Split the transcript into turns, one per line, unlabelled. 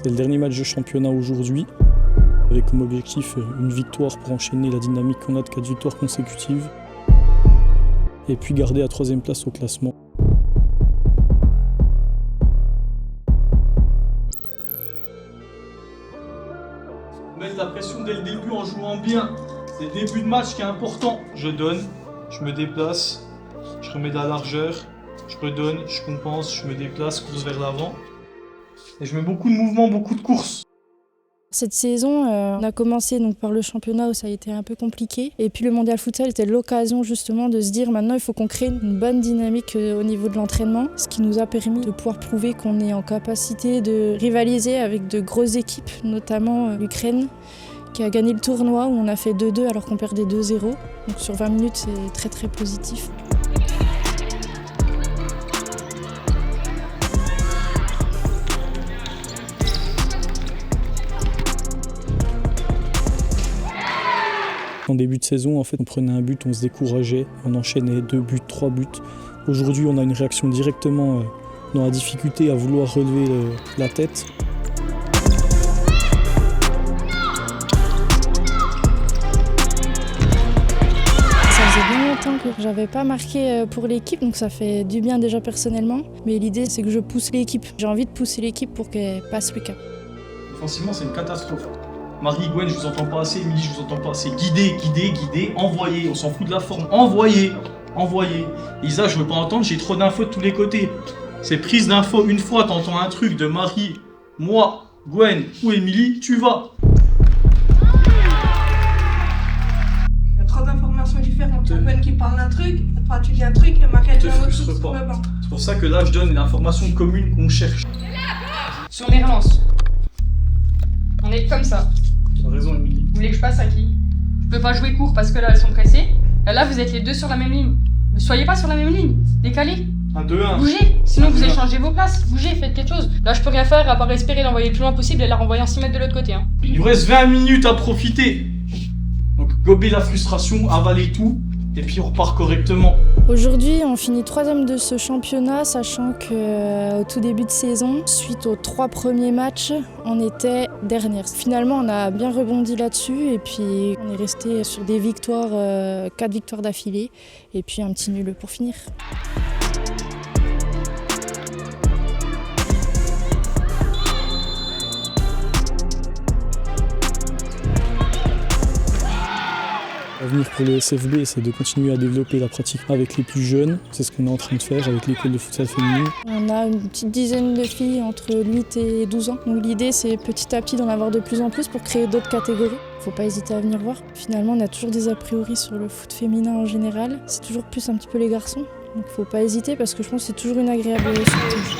C'est le dernier match de championnat aujourd'hui, avec comme objectif une victoire pour enchaîner la dynamique qu'on a de 4 victoires consécutives, et puis garder la 3e place au classement.
Mettre la pression dès le début en jouant bien. C'est le début de match qui est important. Je donne, je me déplace, je remets de la largeur, je redonne, je compense, je me déplace, course vers l'avant. Et je mets beaucoup de mouvements, beaucoup de courses.
Cette saison, on a commencé donc par le championnat où ça a été un peu compliqué. Et puis le mondial futsal était l'occasion justement de se dire maintenant il faut qu'on crée une bonne dynamique au niveau de l'entraînement. Ce qui nous a permis de pouvoir prouver qu'on est en capacité de rivaliser avec de grosses équipes, notamment l'Ukraine, qui a gagné le tournoi où on a fait 2-2 alors qu'on perdait 2-0. Donc sur 20 minutes, c'est très très positif.
En début de saison, en fait, on prenait un but, on se décourageait, on enchaînait 2 buts, 3 buts. Aujourd'hui, on a une réaction directement dans la difficulté à vouloir relever la tête.
Ça faisait bien longtemps que j'avais pas marqué pour l'équipe, donc ça fait du bien déjà personnellement. Mais l'idée, c'est que je pousse l'équipe. J'ai envie de pousser l'équipe pour qu'elle passe le cap.
Offensivement, c'est une catastrophe. Marie, Gwen, je vous entends pas assez. Émilie, je vous entends pas assez. Guidez, envoyez. On s'en fout de la forme. Envoyez. Isa, je veux pas entendre, j'ai trop d'infos de tous les côtés. C'est prise d'infos. Une fois, t'entends un truc de Marie, moi, Gwen ou Émilie, tu vas.
Il y a trop d'informations différentes. Gwen qui parle d'un truc, toi tu dis un truc, et Marie elle dit un autre truc sur le banc.
C'est pour ça que là, je donne l'information commune qu'on cherche.
Sur mes relances. On est comme ça.
T'as raison, Émilie.
Vous voulez que je passe à qui? Je peux pas jouer court parce que là elles sont pressées. Là vous êtes les deux sur la même ligne. Ne soyez pas sur la même ligne. Décalez.
1-2-1.
Bougez. Sinon vous
1-2-1.
échangez vos places. Bougez, faites quelque chose. Là je peux rien faire à part espérer l'envoyer le plus loin possible et la renvoyer en 6 mètres de l'autre côté.
Il vous reste 20 minutes à profiter. Donc gobez la frustration, avalez tout, et puis on repart correctement.
Aujourd'hui, on finit 3e de ce championnat, sachant qu'au tout début de saison, suite aux 3 premiers matchs, on était dernière. Finalement, on a bien rebondi là-dessus et puis on est resté sur des victoires, 4 victoires d'affilée et puis un petit nul pour finir.
L'avenir pour le SFB, c'est de continuer à développer la pratique avec les plus jeunes. C'est ce qu'on est en train de faire avec l'école de futsal féminine.
On a une petite dizaine de filles entre 8 et 12 ans. Donc l'idée, c'est petit à petit d'en avoir de plus en plus pour créer d'autres catégories. Faut pas hésiter à venir voir. Finalement, on a toujours des a priori sur le foot féminin en général. C'est toujours plus un petit peu les garçons. Donc faut pas hésiter parce que je pense que c'est toujours une agréable surprise.